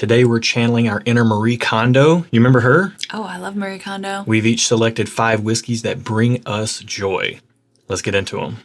Today we're channeling our inner Marie Kondo. You remember her? Oh, I love Marie Kondo. We've each selected 5 whiskeys that bring us joy. Let's get into them.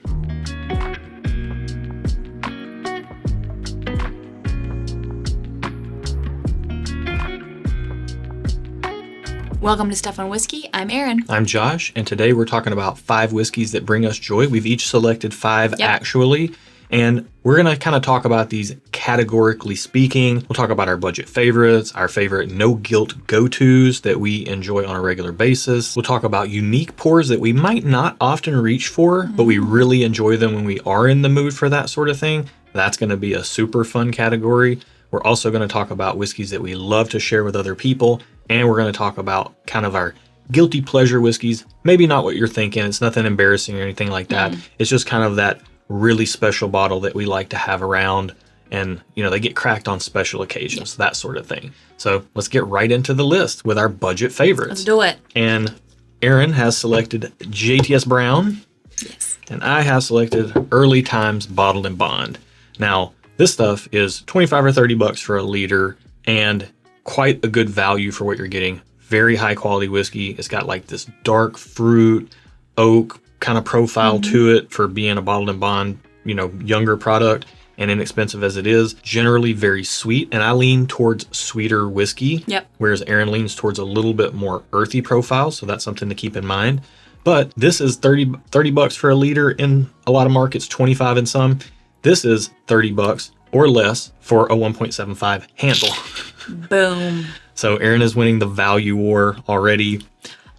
Welcome to Stuff and Whiskey. I'm Erin. I'm Josh, and today we're talking about 5 whiskeys that bring us joy. We've each selected 5 actually, and we're going to kind of talk about these categorically speaking. We'll talk about our budget favorites, our favorite no-guilt go-tos that we enjoy on a regular basis. We'll talk about unique pours that we might not often reach for, but we really enjoy them when we are in the mood for that sort of thing. That's going to be a super fun category. We're also going to talk about whiskeys that we love to share with other people. And we're going to talk about kind of our guilty pleasure whiskeys. Maybe not what you're thinking. It's nothing embarrassing or anything like that. It's just kind of that really special bottle that we like to have around. And, you know, they get cracked on special occasions, that sort of thing. So let's get right into the list with our budget favorites. Let's do it. And Erin has selected JTS Brown. Yes. And I have selected Early Times Bottled in Bond. Now, this stuff is 25 or 30 bucks for a liter and quite a good value for what you're getting. Very high quality whiskey. It's got like this dark fruit, oak kind of profile to it for being a bottled in bond, you know, younger product and inexpensive as it is. Generally very sweet, and I lean towards sweeter whiskey. Yep. Whereas Erin leans towards a little bit more earthy profile, so that's something to keep in mind. But this is 30 bucks for a liter in a lot of markets, 25 in some. This is 30 bucks or less for a 1.75 handle. Boom. So Erin is winning the value war already.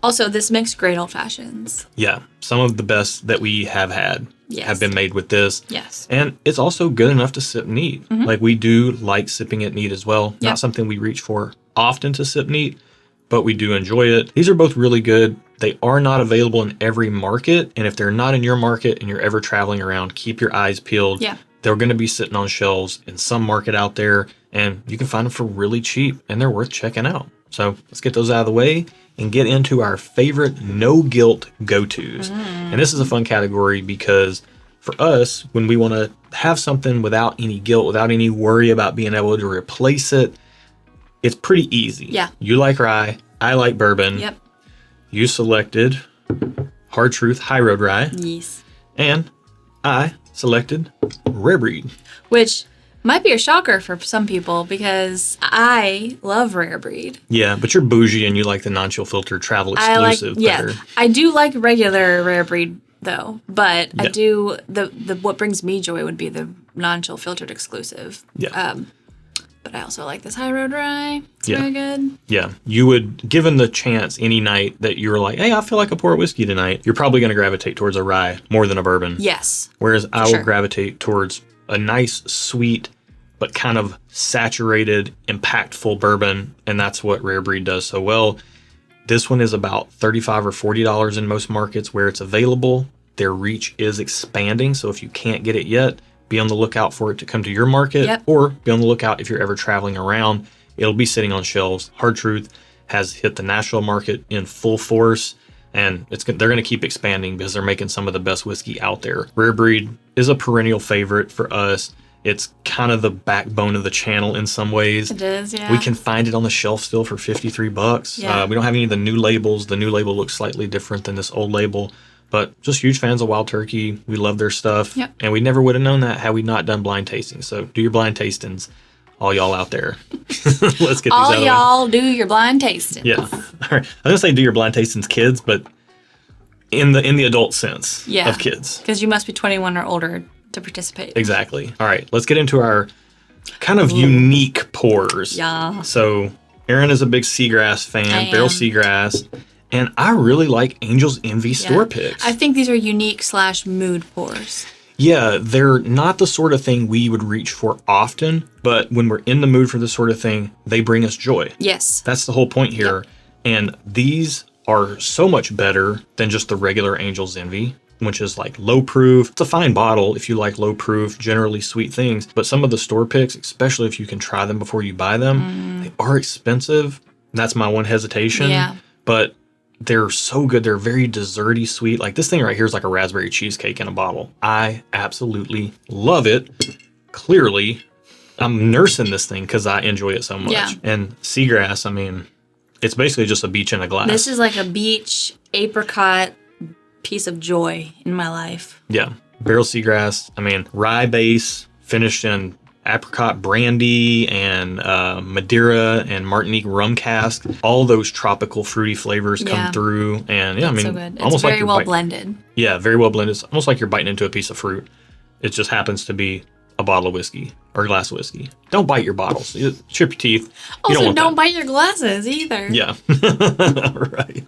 Also, this makes great old fashions. Yeah, some of the best that we have had have been made with this. Yes. And it's also good enough to sip neat. Like, we do like sipping it neat as well. Yep. Not something we reach for often to sip neat, but we do enjoy it. These are both really good. They are not available in every market. And if they're not in your market and you're ever traveling around, keep your eyes peeled. Yeah. They're going to be sitting on shelves in some market out there, and you can find them for really cheap, and they're worth checking out. So let's get those out of the way and get into our favorite no-guilt go-tos. And this is a fun category because for us, when we want to have something without any guilt, without any worry about being able to replace it, it's pretty easy. Yeah. You like rye, I like bourbon. Yep. You selected Hard Truth High Road Rye, Yes. and I selected Rare Breed. Which might be a shocker for some people because I love Rare Breed. Yeah, but you're bougie and you like the non-chill filter travel exclusive better. I do like regular Rare Breed though, but I do the what brings me joy would be the non-chill filtered exclusive. Yeah. But I also like this High Road Rye. It's very good. Yeah. You would, given the chance any night that you were like, hey, I feel like a pour of whiskey tonight, you're probably going to gravitate towards a rye more than a bourbon. Yes. Whereas I will gravitate towards a nice, sweet, but kind of saturated, impactful bourbon. And that's what Rare Breed does so well. This one is about $35 or $40 in most markets where it's available. Their reach is expanding. So if you can't get it yet, be on the lookout for it to come to your market, or be on the lookout if you're ever traveling around. It'll be sitting on shelves. Hard Truth has hit the national market in full force, and they're going to keep expanding because they're making some of the best whiskey out there. Rare Breed is a perennial favorite for us. It's kind of the backbone of the channel in some ways. It is, yeah. We can find it on the shelf still for 53 bucks. Yeah. We don't have any of the new labels. The new label looks slightly different than this old label. But just huge fans of Wild Turkey. We love their stuff. Yep. And we never would have known that had we not done blind tastings. So do your blind tastings, all y'all out there. Let's get all these out y'all do your blind tasting. Yeah. All right. I was going to say do your blind tastings, kids, but in the adult sense of kids. Because you must be 21 or older to participate. Exactly. All right. Let's get into our kind of unique pours. Yeah. So Erin is a big Seagrass fan, barrel Seagrass. And I really like Angel's Envy store picks. I think these are unique / mood pours. Yeah, they're not the sort of thing we would reach for often, but when we're in the mood for this sort of thing, they bring us joy. Yes. That's the whole point here. Yep. And these are so much better than just the regular Angel's Envy, which is like low proof. It's a fine bottle if you like low proof, generally sweet things. But some of the store picks, especially if you can try them before you buy them, they are expensive. That's my one hesitation. Yeah. But they're so good. They're very desserty sweet. Like this thing right here is like a raspberry cheesecake in a bottle. I absolutely love it. Clearly, I'm nursing this thing because I enjoy it so much. Yeah. And seagrass, I mean, it's basically just a beach in a glass. This is like a beach apricot piece of joy in my life. Yeah. Barrel seagrass, I mean, rye base, finished in apricot brandy and Madeira and Martinique rum cask. All those tropical fruity flavors come through. And yeah, I mean, so good. It's almost very like well blended. Yeah, very well blended. It's almost like you're biting into a piece of fruit. It just happens to be a bottle of whiskey or a glass of whiskey. Don't bite your bottles. You chip your teeth. Also, don't bite your glasses either. Yeah. Right.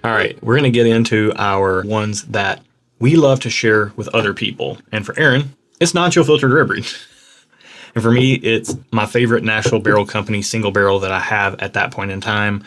All right. We're going to get into our ones that we love to share with other people. And for Aaron, it's non-chill filtered rare breed. And for me, it's my favorite Nashville Barrel Company single barrel that I have at that point in time.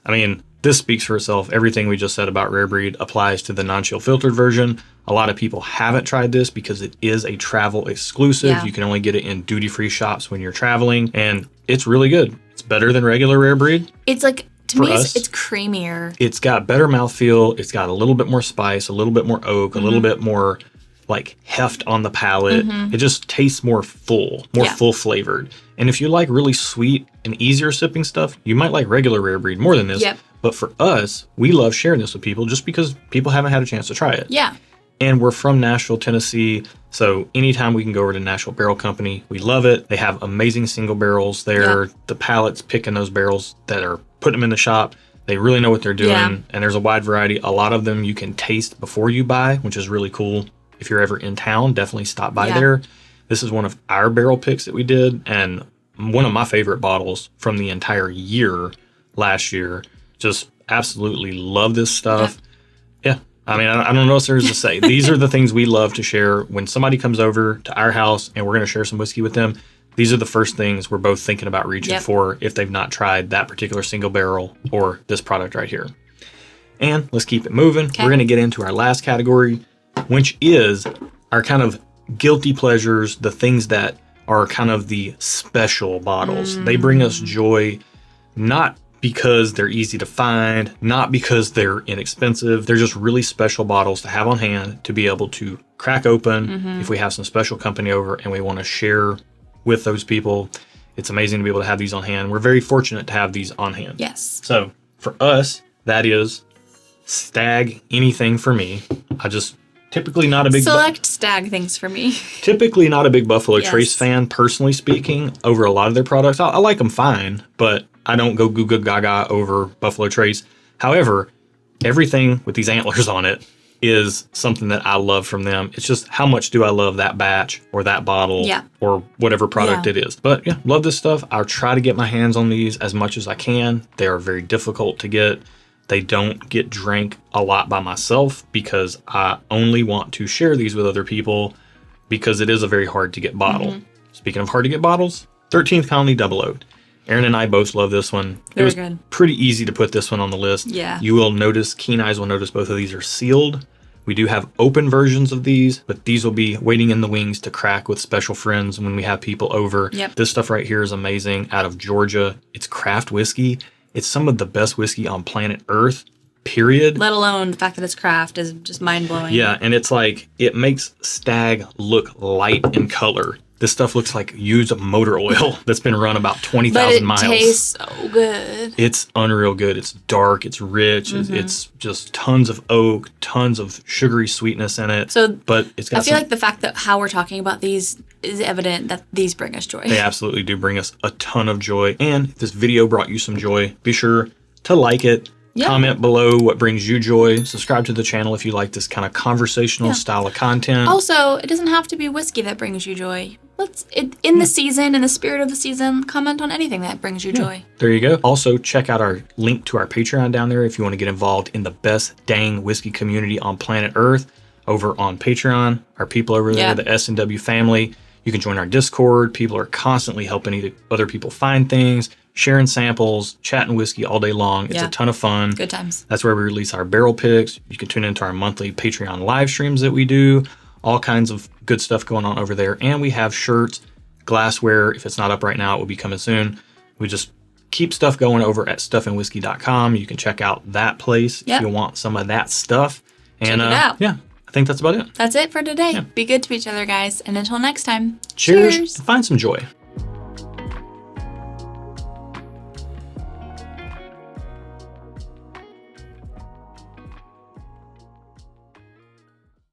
I mean, this speaks for itself. Everything we just said about rare breed applies to the non-chill filtered version. A lot of people haven't tried this because it is a travel exclusive. Yeah. You can only get it in duty-free shops when you're traveling, and it's really good. It's better than regular rare breed. It's like, to me, it's creamier. It's got better mouthfeel. It's got a little bit more spice, a little bit more oak, a little bit more like heft on the palate. It just tastes more full, full flavored. And if you like really sweet and easier sipping stuff, you might like regular rare breed more than this. Yep. But for us, we love sharing this with people just because people haven't had a chance to try it. Yeah. And we're from Nashville, Tennessee. So anytime we can go over to Nashville Barrel Company, we love it. They have amazing single barrels there. Yeah. The palates picking those barrels that are putting them in the shop. They really know what they're doing. Yeah. And there's a wide variety. A lot of them you can taste before you buy, which is really cool. If you're ever in town, definitely stop by there. This is one of our barrel picks that we did. And one of my favorite bottles from the entire year last year. Just absolutely love this stuff. Yeah. I mean, I don't know what there's to say. These are the things we love to share. When somebody comes over to our house and we're going to share some whiskey with them, these are the first things we're both thinking about reaching for if they've not tried that particular single barrel or this product right here. And let's keep it moving. We're going to get into our last category, which is our kind of guilty pleasures, the things that are kind of the special bottles. They bring us joy, not because they're easy to find, not because they're inexpensive. They're just really special bottles to have on hand to be able to crack open if we have some special company over and we want to share with those people. It's amazing to be able to have these on hand. We're very fortunate to have these on hand. Yes. So for us, that is Stag anything for me. I just typically not a big select Stag things for me. Typically not a big Buffalo Trace fan, personally speaking, over a lot of their products. I like them fine, but I don't go goo goo gaga over Buffalo Trace. However, everything with these antlers on it is something that I love from them. It's just how much do I love that batch or that bottle or whatever product it is. But yeah, love this stuff. I'll try to get my hands on these as much as I can. They are very difficult to get. They don't get drank a lot by myself because I only want to share these with other people because it is a very hard to get bottle. Speaking of hard to get bottles, 13th Colony Double Oaked. Aaron and I both love this one. It was pretty easy to put this one on the list. Yeah. You will notice, keen eyes will notice both of these are sealed. We do have open versions of these, but these will be waiting in the wings to crack with special friends when we have people over. This stuff right here is amazing, out of Georgia. It's craft whiskey. It's some of the best whiskey on planet Earth, period. Let alone the fact that it's craft is just mind-blowing. Yeah, and it's like, it makes Stag look light in color. This stuff looks like used motor oil that's been run about 20,000 miles. But it tastes so good. It's unreal good. It's dark. It's rich. It's just tons of oak, tons of sugary sweetness in it. But it's got I feel like the fact that how we're talking about these is evident that these bring us joy. They absolutely do bring us a ton of joy. And if this video brought you some joy, be sure to like it. Comment below what brings you joy. Subscribe to the channel if you like this kind of conversational style of content. Also, it doesn't have to be whiskey that brings you joy. In the season, in the spirit of the season, comment on anything that brings you joy. There you go. Also, check out our link to our Patreon down there if you want to get involved in the best dang whiskey community on planet Earth over on Patreon. Our people over there, the S&W family. You can join our Discord. People are constantly helping other people find things, sharing samples, chatting whiskey all day long. It's a ton of fun. Good times. That's where we release our barrel picks. You can tune into our monthly Patreon live streams that we do. All kinds of good stuff going on over there. And we have shirts, glassware. If it's not up right now, it will be coming soon. We just keep stuff going over at stuffandwhiskey.com. You can check out that place if you want some of that stuff. And check it out. Yeah, I think that's about it. That's it for today. Be good to each other, guys. And until next time, cheers. Find some joy.